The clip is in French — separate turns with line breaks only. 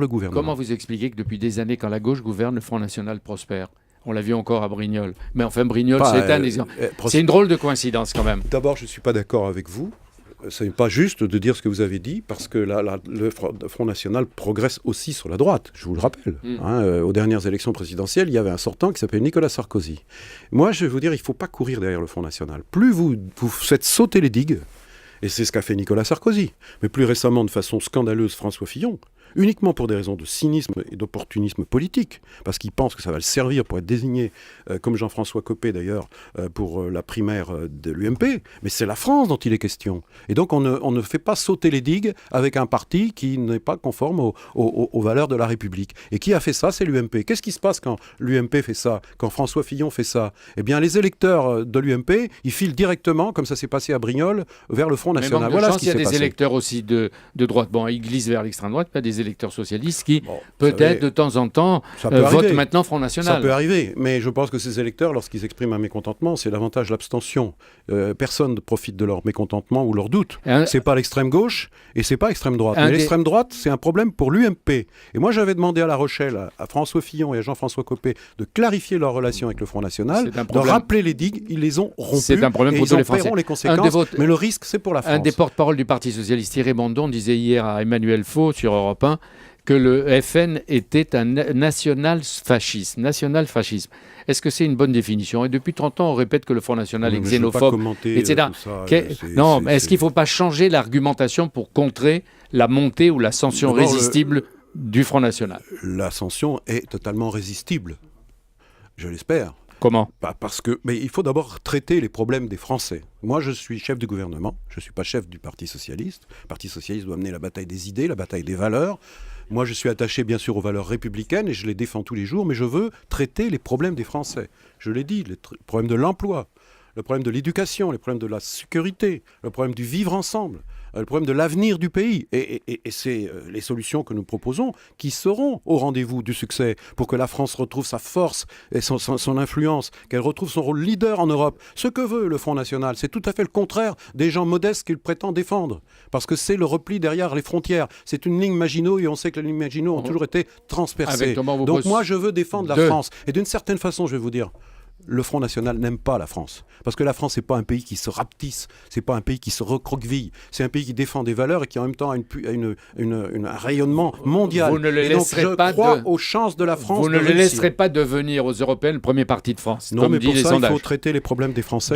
le gouvernement.
Comment vous expliquez que depuis des années, quand la gauche gouverne, le Front National prospère? On l'a vu encore à Brignoles. Mais enfin, Brignoles, c'est un exemple. C'est une drôle de coïncidence quand même.
D'abord, je ne suis pas d'accord avec vous. Ce n'est pas juste de dire ce que vous avez dit, parce que le Front National progresse aussi sur la droite, je vous le rappelle. Aux dernières élections présidentielles, il y avait un sortant qui s'appelait Nicolas Sarkozy. Moi, je vais vous dire, il ne faut pas courir derrière le Front National. Plus vous faites sauter les digues, et c'est ce qu'a fait Nicolas Sarkozy, mais plus récemment, de façon scandaleuse, François Fillon, uniquement pour des raisons de cynisme et d'opportunisme politique, parce qu'il pense que ça va le servir pour être désigné, comme Jean-François Copé d'ailleurs, pour la primaire de l'UMP, mais c'est la France dont il est question. Et donc on ne fait pas sauter les digues avec un parti qui n'est pas conforme aux valeurs de la République. Et qui a fait ça? C'est l'UMP. Qu'est-ce qui se passe quand l'UMP fait ça, quand François Fillon fait ça? Eh bien les électeurs de l'UMP, ils filent directement, comme ça s'est passé à Brignoles, vers le Front National.
Mais voilà ce qui s'est passé. Il y a des électeurs aussi de droite. Bon, ils glissent vers l'extrême droite, pas des électeurs socialistes qui, peut-être, de temps en temps, votent maintenant Front National.
Ça peut arriver, mais je pense que ces électeurs, lorsqu'ils expriment un mécontentement, c'est davantage l'abstention. Personne ne profite de leur mécontentement ou leur doute. C'est pas l'extrême gauche et c'est pas l'extrême droite. Mais l'extrême droite, c'est un problème pour l'UMP. Et moi, j'avais demandé à La Rochelle, à François Fillon et à Jean-François Copé de clarifier leur relation avec le Front National, de rappeler les digues. Ils les ont rompues.
C'est un problème pour tous les Français.
Ils en paieront les conséquences, mais le risque, c'est pour la France.
Un des porte-parole du Parti Socialiste, Thierry Bandon, disait hier à Emmanuel Faux sur Europe 1 que le FN était un national-fascisme. Est-ce que c'est une bonne définition? Et depuis 30 ans, on répète que le Front National est xénophobe, etc. Non, mais est-ce qu'il ne faut pas changer l'argumentation pour contrer la montée ou l'ascension résistible du Front National?
L'ascension est totalement résistible, je l'espère.
Comment?
Mais il faut d'abord traiter les problèmes des Français. Moi, je suis chef du gouvernement, je ne suis pas chef du Parti Socialiste. Le Parti Socialiste doit mener la bataille des idées, la bataille des valeurs. Moi, je suis attaché, bien sûr, aux valeurs républicaines et je les défends tous les jours, mais je veux traiter les problèmes des Français. Je l'ai dit, les problèmes de l'emploi, le problème de l'éducation, les problèmes de la sécurité, le problème du vivre ensemble, le problème de l'avenir du pays. Et c'est les solutions que nous proposons qui seront au rendez-vous du succès pour que la France retrouve sa force et son influence, qu'elle retrouve son rôle leader en Europe. Ce que veut le Front National, c'est tout à fait le contraire des gens modestes qu'il prétend défendre. Parce que c'est le repli derrière les frontières. C'est une ligne Maginot et on sait que les lignes Maginot ont toujours été transpercées. Donc moi, je veux défendre la France. Et d'une certaine façon, je vais vous dire, le Front National n'aime pas la France. Parce que la France, c'est pas un pays qui se rapetisse, c'est pas un pays qui se recroqueville, c'est un pays qui défend des valeurs et qui en même temps a un rayonnement mondial.
Vous ne les laisserez pas
crois aux chances de la France.
Vous ne les laisserez pas devenir aux Européennes le premier parti de France.
Non, mais pour ça, il faut traiter les problèmes des Français.